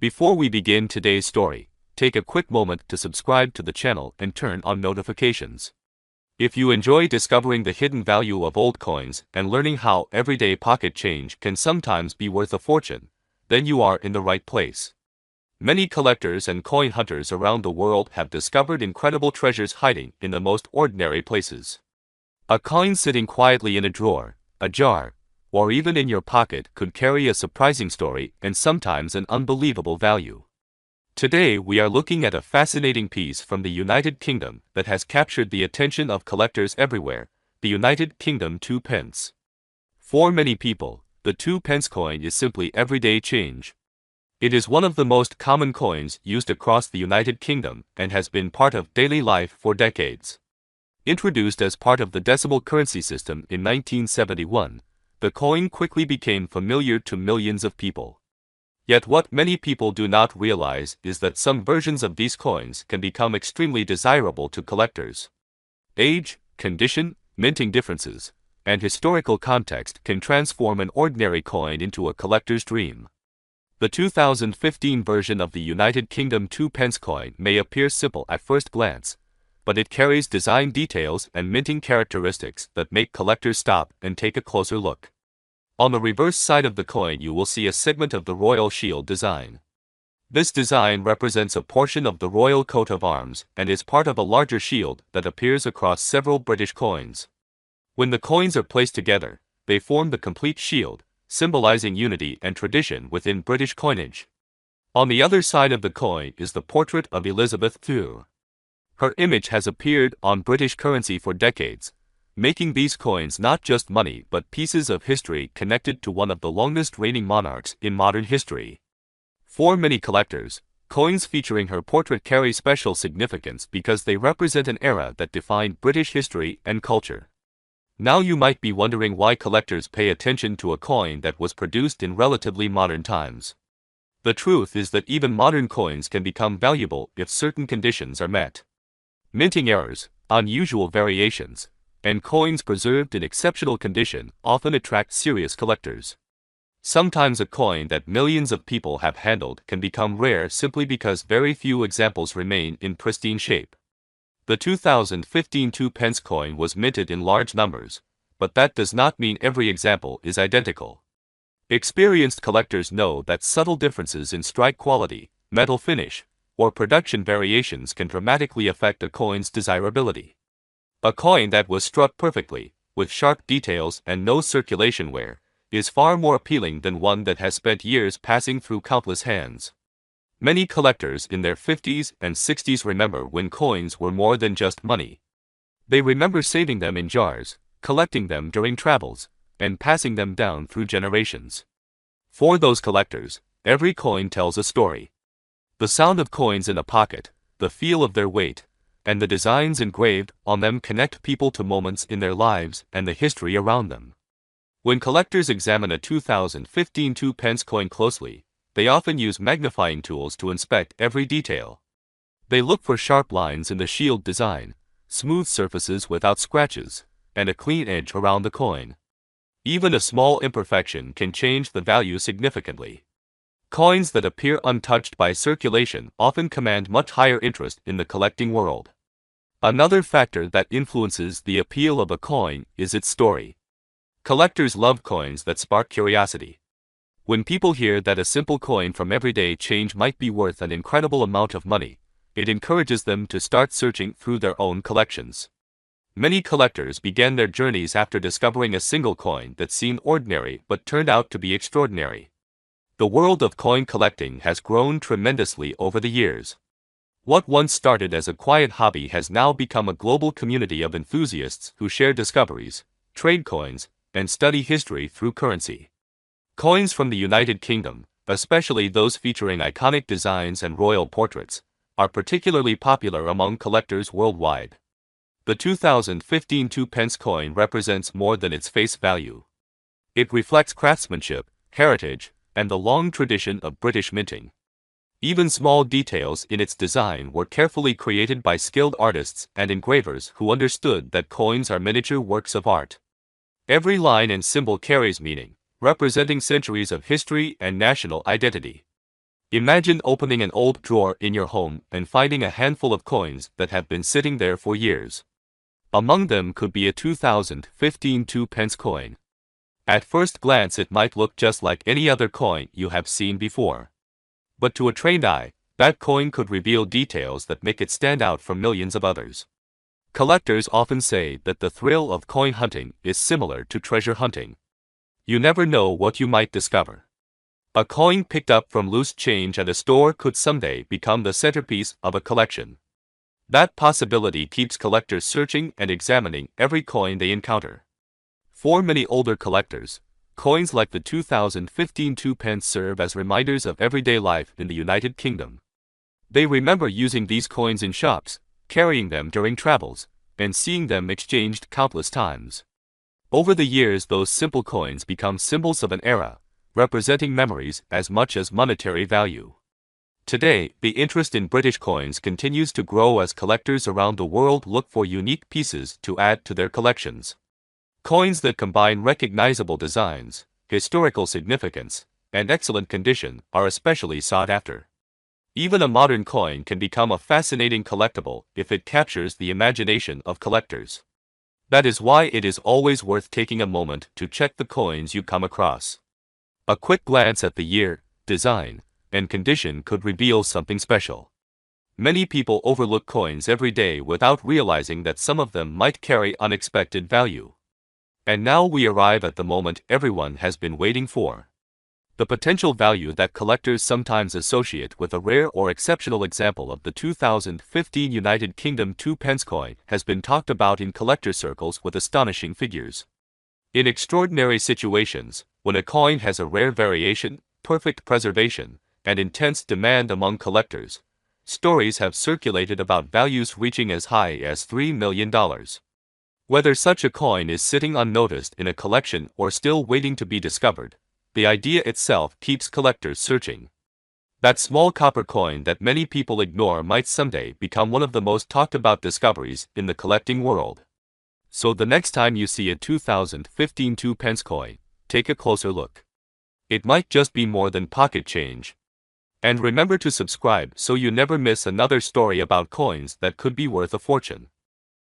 Before we begin today's story, take a quick moment to subscribe to the channel and turn on notifications. If you enjoy discovering the hidden value of old coins and learning how everyday pocket change can sometimes be worth a fortune, then you are in the right place. Many collectors and coin hunters around the world have discovered incredible treasures hiding in the most ordinary places. A coin sitting quietly in a drawer, a jar, or even in your pocket could carry a surprising story and sometimes an unbelievable value. Today we are looking at a fascinating piece from the United Kingdom that has captured the attention of collectors everywhere, the United Kingdom 2 pence. For many people, the 2 pence coin is simply everyday change. It is one of the most common coins used across the United Kingdom and has been part of daily life for decades. Introduced as part of the decimal currency system in 1971, the coin quickly became familiar to millions of people. Yet what many people do not realize is that some versions of these coins can become extremely desirable to collectors. Age, condition, minting differences, and historical context can transform an ordinary coin into a collector's dream. The 2015 version of the United Kingdom 2 pence coin may appear simple at first glance, but it carries design details and minting characteristics that make collectors stop and take a closer look. On the reverse side of the coin you will see a segment of the royal shield design. This design represents a portion of the royal coat of arms and is part of a larger shield that appears across several British coins. When the coins are placed together, they form the complete shield, symbolizing unity and tradition within British coinage. On the other side of the coin is the portrait of Elizabeth II. Her image has appeared on British currency for decades, making these coins not just money but pieces of history connected to one of the longest reigning monarchs in modern history. For many collectors, coins featuring her portrait carry special significance because they represent an era that defined British history and culture. Now you might be wondering why collectors pay attention to a coin that was produced in relatively modern times. The truth is that even modern coins can become valuable if certain conditions are met. Minting errors, unusual variations, and coins preserved in exceptional condition often attract serious collectors. Sometimes a coin that millions of people have handled can become rare simply because very few examples remain in pristine shape. The 2015 2 pence coin was minted in large numbers, but that does not mean every example is identical. Experienced collectors know that subtle differences in strike quality, metal finish, or production variations can dramatically affect a coin's desirability. A coin that was struck perfectly, with sharp details and no circulation wear, is far more appealing than one that has spent years passing through countless hands. Many collectors in their 50s and 60s remember when coins were more than just money. They remember saving them in jars, collecting them during travels, and passing them down through generations. For those collectors, every coin tells a story. The sound of coins in a pocket, the feel of their weight, and the designs engraved on them connect people to moments in their lives and the history around them. When collectors examine a 2015 2 pence coin closely, they often use magnifying tools to inspect every detail. They look for sharp lines in the shield design, smooth surfaces without scratches, and a clean edge around the coin. Even a small imperfection can change the value significantly. Coins that appear untouched by circulation often command much higher interest in the collecting world. Another factor that influences the appeal of a coin is its story. Collectors love coins that spark curiosity. When people hear that a simple coin from everyday change might be worth an incredible amount of money, it encourages them to start searching through their own collections. Many collectors began their journeys after discovering a single coin that seemed ordinary but turned out to be extraordinary. The world of coin collecting has grown tremendously over the years. What once started as a quiet hobby has now become a global community of enthusiasts who share discoveries, trade coins, and study history through currency. Coins from the United Kingdom, especially those featuring iconic designs and royal portraits, are particularly popular among collectors worldwide. The 2015 2 pence coin represents more than its face value. It reflects craftsmanship, heritage, and the long tradition of British minting. Even small details in its design were carefully created by skilled artists and engravers who understood that coins are miniature works of art. Every line and symbol carries meaning, representing centuries of history and national identity. Imagine opening an old drawer in your home and finding a handful of coins that have been sitting there for years. Among them could be a 2015 2-pence coin. At first glance it might look just like any other coin you have seen before. But to a trained eye, that coin could reveal details that make it stand out from millions of others. Collectors often say that the thrill of coin hunting is similar to treasure hunting. You never know what you might discover. A coin picked up from loose change at a store could someday become the centerpiece of a collection. That possibility keeps collectors searching and examining every coin they encounter. For many older collectors, coins like the 2015 2-pence serve as reminders of everyday life in the United Kingdom. They remember using these coins in shops, carrying them during travels, and seeing them exchanged countless times. Over the years, those simple coins become symbols of an era, representing memories as much as monetary value. Today, the interest in British coins continues to grow as collectors around the world look for unique pieces to add to their collections. Coins that combine recognizable designs, historical significance, and excellent condition are especially sought after. Even a modern coin can become a fascinating collectible if it captures the imagination of collectors. That is why it is always worth taking a moment to check the coins you come across. A quick glance at the year, design, and condition could reveal something special. Many people overlook coins every day without realizing that some of them might carry unexpected value. And now we arrive at the moment everyone has been waiting for. The potential value that collectors sometimes associate with a rare or exceptional example of the 2015 United Kingdom 2-pence coin has been talked about in collector circles with astonishing figures. In extraordinary situations, when a coin has a rare variation, perfect preservation, and intense demand among collectors, stories have circulated about values reaching as high as $3 million. Whether such a coin is sitting unnoticed in a collection or still waiting to be discovered, the idea itself keeps collectors searching. That small copper coin that many people ignore might someday become one of the most talked about discoveries in the collecting world. So the next time you see a 2015 2-pence coin, take a closer look. It might just be more than pocket change. And remember to subscribe so you never miss another story about coins that could be worth a fortune.